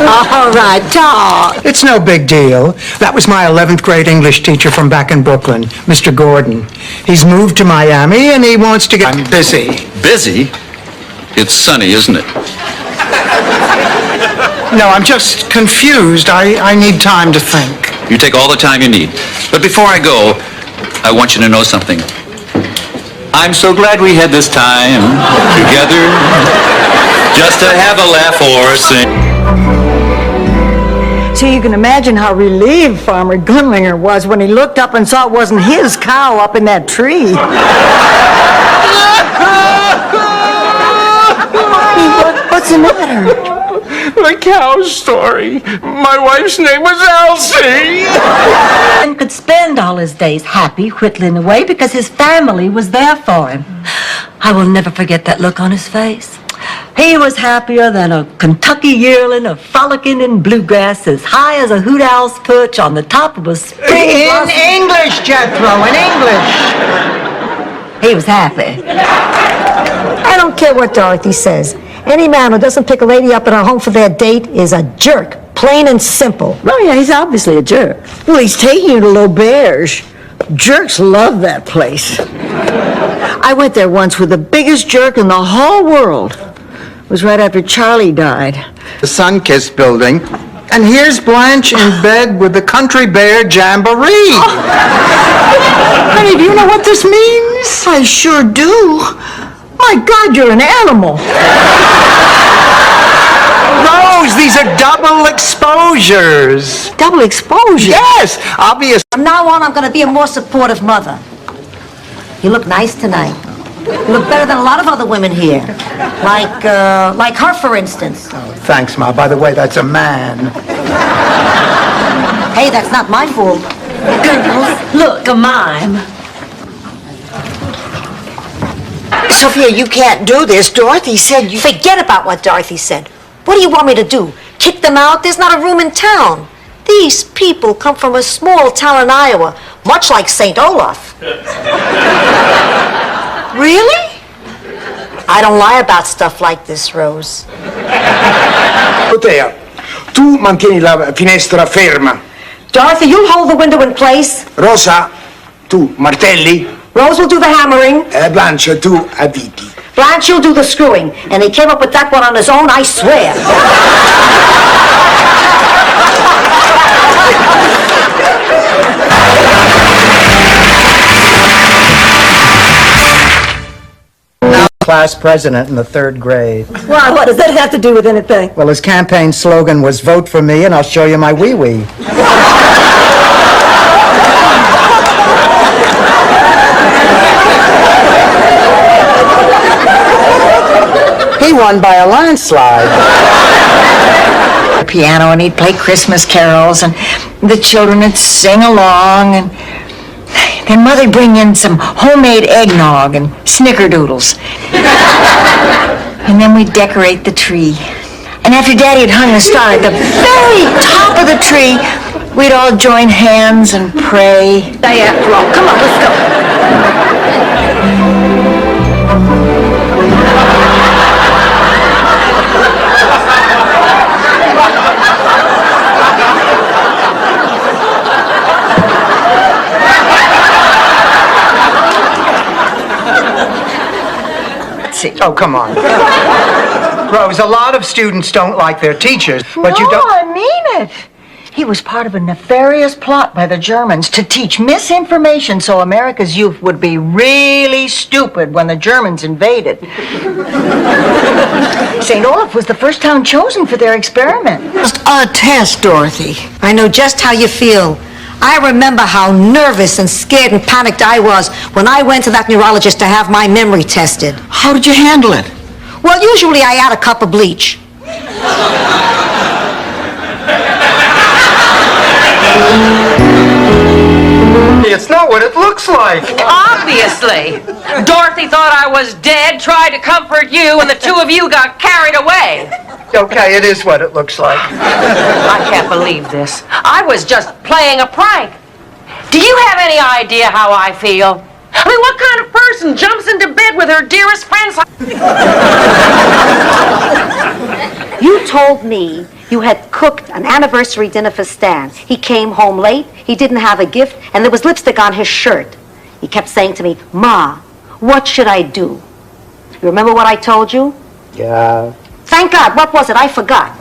All right, talk. It's no big deal. That was my 11th grade English teacher from back in Brooklyn, Mr. Gordon. He's moved to Miami and he wants to get... I'm busy. Busy? It's sunny, isn't it? No, I'm just confused. I need time to think. You take all the time you need. But before I go, I want you to know something. I'm so glad we had this time together just to have a laugh or sing. So you can imagine how relieved Farmer Gunlinger was when he looked up and saw it wasn't his cow up in that tree. What's the matter? The cow story. My wife's name was Elsie. And could spend all his days happy, whittling away, because his family was there for him. I will never forget that look on his face. He was happier than a Kentucky yearling, a frolicking in bluegrass as high as a hoot owl's perch on the top of a spring In blossom. English, Jethro, in English. He was happy. I don't care what Dorothy says. Any man who doesn't pick a lady up at her home for their date is a jerk, plain and simple. Oh, yeah, he's obviously a jerk. Well, he's taking you to L'Auberge. Jerks love that place. I went there once with the biggest jerk in the whole world. It was right after Charlie died. The Sunkist building. And here's Blanche in bed with the Country Bear Jamboree. Honey, do you know what this means? I sure do. My God, you're an animal. Rose, these are double exposures. Double exposure? Yes, obvious. From now on, I'm going to be a more supportive mother. You look nice tonight. You look better than a lot of other women here. Like her, for instance. Thanks, Ma. By the way, that's a man. Hey, that's not my fault. Girls, look, a mime. Sophia, you can't do this. Dorothy said you... Forget about what Dorothy said. What do you want me to do? Kick them out? There's not a room in town. These people come from a small town in Iowa, much like St. Olaf. Really? I don't lie about stuff like this, Rose. Protea, tu mantieni la finestra ferma. Dorothy, you hold the window in place. Rosa, tu martelli. Rose will do the hammering. Blanche, tu avviti. Blanche, you'll do the screwing. And he came up with that one on his own, I swear. Class president in the 3rd grade. Why, what does that have to do with anything? Well, his campaign slogan was "Vote for me and I'll show you my wee-wee." He won by a landslide. Piano, and he'd play Christmas carols, and the children would sing along, and then Mother'd bring in some homemade eggnog and snickerdoodles. And then we'd decorate the tree. And after Daddy had hung the star at the very top of the tree, we'd all join hands and pray. Day after all. Come on, let's go. Oh, come on. Rose, a lot of students don't like their teachers, but you don't... I mean it. He was part of a nefarious plot by the Germans to teach misinformation so America's youth would be really stupid when the Germans invaded. St. Olaf was the first town chosen for their experiment. Just a test, Dorothy. I know just how you feel. I remember how nervous and scared and panicked I was when I went to that neurologist to have my memory tested. How did you handle it? Well, usually I add a cup of bleach. It's not what it looks like. Obviously. Dorothy thought I was dead, tried to comfort you, and the two of you got carried away. Okay, it is what it looks like. I can't believe this. I was just playing a prank. Do you have any idea how I feel? I mean, what kind of person jumps into bed with her dearest friends? You told me you had cooked an anniversary dinner for Stan. He came home late, he didn't have a gift, and there was lipstick on his shirt. He kept saying to me, "Ma, what should I do?" You remember what I told you? Yeah. Thank God, what was it? I forgot.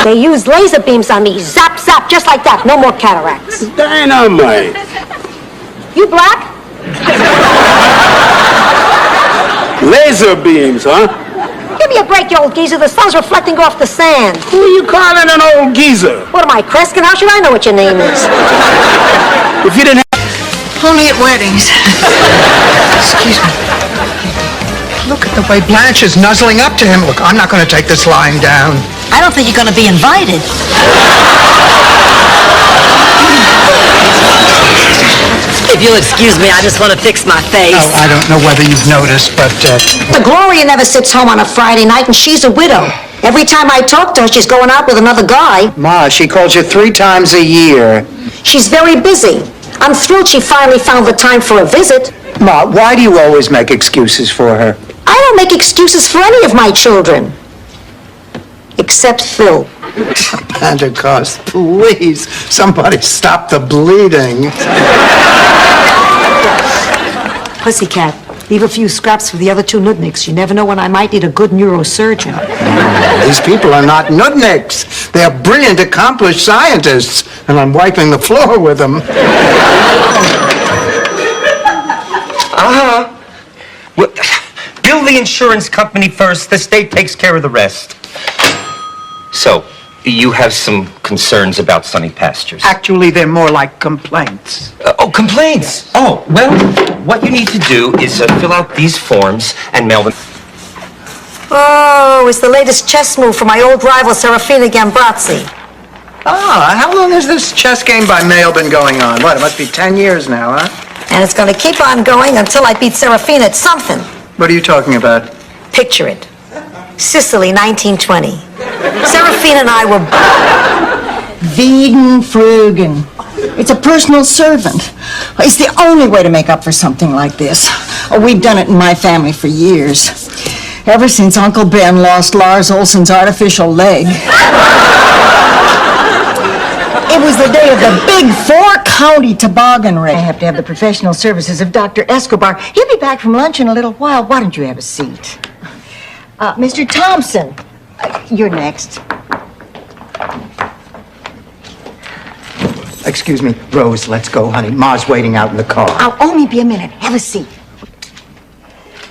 They used laser beams on me, zap, zap, just like that. No more cataracts. Dynamite. You black? laser beams, huh? Give me a break, you old geezer. The sun's reflecting off the sand. Who are you calling an old geezer? What am I, Kreskin? How should I know what your name is? If you didn't have... Only at weddings. Excuse me. Look at the way Blanche is nuzzling up to him. Look, I'm not going to take this lying down. I don't think you're going to be invited. If you'll excuse me, I just want to fix my face. Oh, I don't know whether you've noticed, but... The Gloria never sits home on a Friday night, and she's a widow. Every time I talk to her, she's going out with another guy. Ma, she calls you 3 times a year. She's very busy. I'm thrilled she finally found the time for a visit. Ma, why do you always make excuses for her? I don't make excuses for any of my children. Except Phil. Pentecost, please, somebody stop the bleeding. Pussycat, leave a few scraps for the other 2 nudniks. You never know when I might need a good neurosurgeon. These people are not nudniks. They're brilliant, accomplished scientists, and I'm wiping the floor with them. Uh-huh. Well, bill the insurance company first. The state takes care of the rest. So, you have some concerns about Sunny Pastures. Actually, they're more like complaints. Oh, complaints! Oh, well, what you need to do is fill out these forms and mail them. Oh, it's the latest chess move for my old rival, Serafina Gambrazzi. Ah, how long has this chess game by mail been going on? What, it must be 10 years now, huh? And it's going to keep on going until I beat Serafina at something. What are you talking about? Picture it. Sicily, 1920. Serafina and I were... Wiedenfrugen. It's a personal servant. It's the only way to make up for something like this. Oh, we've done it in my family for years. Ever since Uncle Ben lost Lars Olson's artificial leg. It was the day of the big 4-county toboggan race. I have to have the professional services of Dr. Escobar. He'll be back from lunch in a little while. Why don't you have a seat? Mr. Thompson, you're next. Excuse me, Rose, let's go, honey. Ma's waiting out in the car. I'll only be a minute. Have a seat.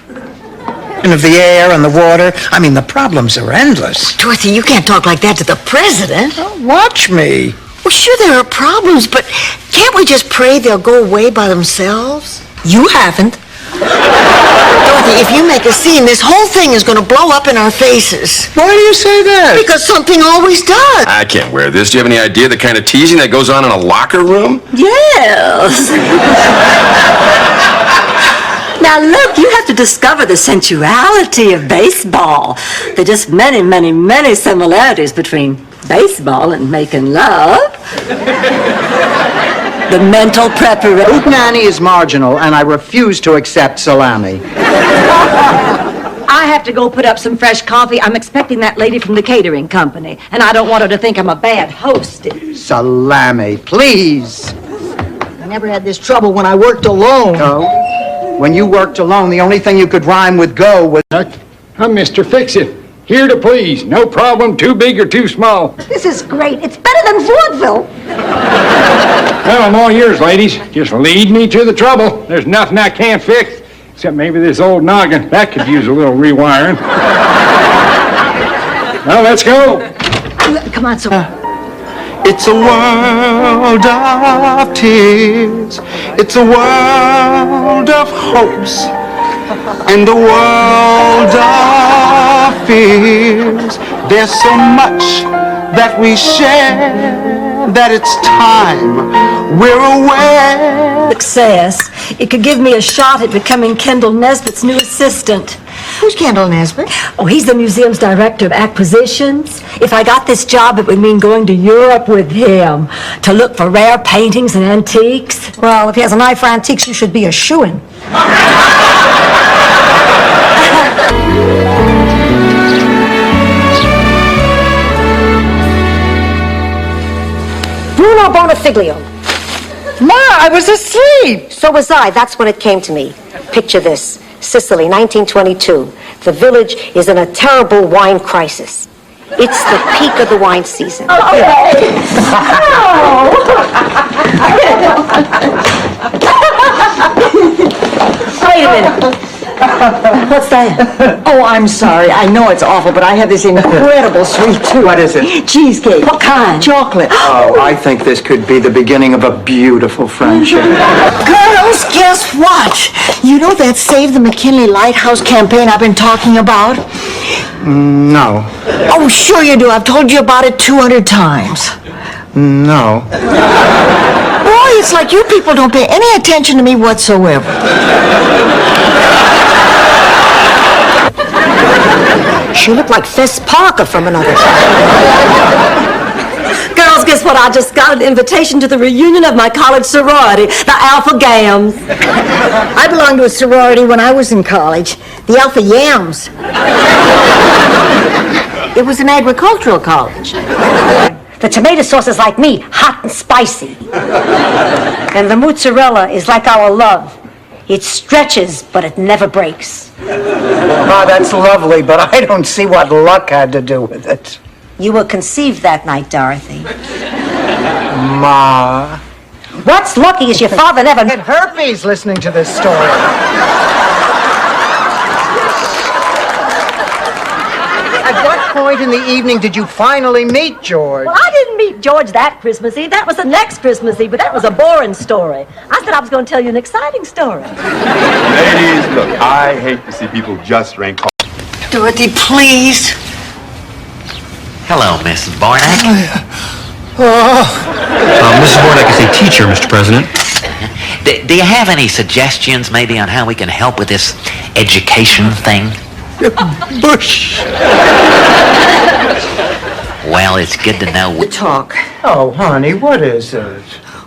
And of the air and the water, I mean, the problems are endless. Dorothy, you can't talk like that to the president. Oh, watch me. Well, sure, there are problems, but can't we just pray they'll go away by themselves? You haven't. Dorothy, if you make a scene, this whole thing is going to blow up in our faces. Why do you say that? Because something always does. I can't wear this. Do you have any idea the kind of teasing that goes on in a locker room? Yes. Now look, you have to discover the sensuality of baseball. There are just many, many, many similarities between baseball and making love. The mental preparation. Hootenanny is marginal, and I refuse to accept salami. I have to go put up some fresh coffee. I'm expecting that lady from the catering company, and I don't want her to think I'm a bad hostess. Salami, please. I never had this trouble when I worked alone. No. When you worked alone, the only thing you could rhyme with go was... I'm Mr. Fix-It. Here to please. No problem, too big or too small. This is great. It's better than vaudeville. Well, I'm all yours, ladies. Just lead me to the trouble. There's nothing I can't fix, except maybe this old noggin. That could use a little rewiring. Well, let's go. Come on, so. It's a world of tears. It's a world of hopes. And a world of fears. There's so much that we share that it's time we're aware. Success. It could give me a shot at becoming Kendall Nesbitt's new assistant. Who's Kendall Nesbitt? Oh, he's the museum's director of acquisitions. If I got this job, it would mean going to Europe with him to look for rare paintings and antiques. Well, if he has an eye for antiques, you should be a shoo-in. Bruno Bonafiglio. Ma, I was asleep. So was I. That's when it came to me. Picture this. Sicily, 1922. The village is in a terrible wine crisis. It's the peak of the wine season. Wait a minute. What's that? Oh, I'm sorry. I know it's awful, but I have this incredible sweet tooth. What is it? Cheesecake. What kind? Chocolate. Oh, I think this could be the beginning of a beautiful friendship. Girls, guess what? You know that Save the McKinley Lighthouse campaign I've been talking about? No. Oh, sure you do. I've told you about it 200 times. No. Boy, it's like you people don't pay any attention to me whatsoever. She looked like Fess Parker from another time. Girls, guess what? I just got an invitation to the reunion of my college sorority, the Alpha Gams. I belonged to a sorority when I was in college, the Alpha Yams. It was an agricultural college. The tomato sauce is like me, hot and spicy. And the mozzarella is like our love. It stretches, but it never breaks. Ma, that's lovely, but I don't see what luck had to do with it. You were conceived that night, Dorothy. Ma. What's lucky is your father never... Get herpes listening to this story. At what point in the evening did you finally meet George? Well, I didn't meet George that Christmas Eve. That was the next Christmas Eve, but that was a boring story. I said I was going to tell you an exciting story. Ladies, look, I hate to see people just drink coffee. Dorothy, please. Hello, Mrs. Bornak. Mrs. Bornak is a teacher, Mr. President. Do you have any suggestions maybe on how we can help with this education thing? Bush. Well, it's good to know. Talk. Oh, honey, what is it?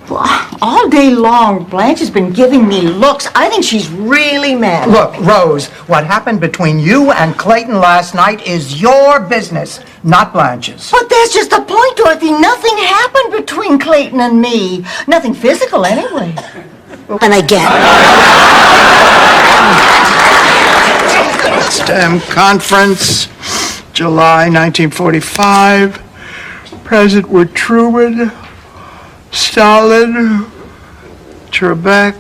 Well, all day long, Blanche has been giving me looks. I think she's really mad. Look, Rose, what happened between you and Clayton last night is your business, not Blanche's. But that's just the point, Dorothy. Nothing happened between Clayton and me. Nothing physical, anyway. And again. STEM conference, July 1945. Present were Truman, Stalin, Trebek,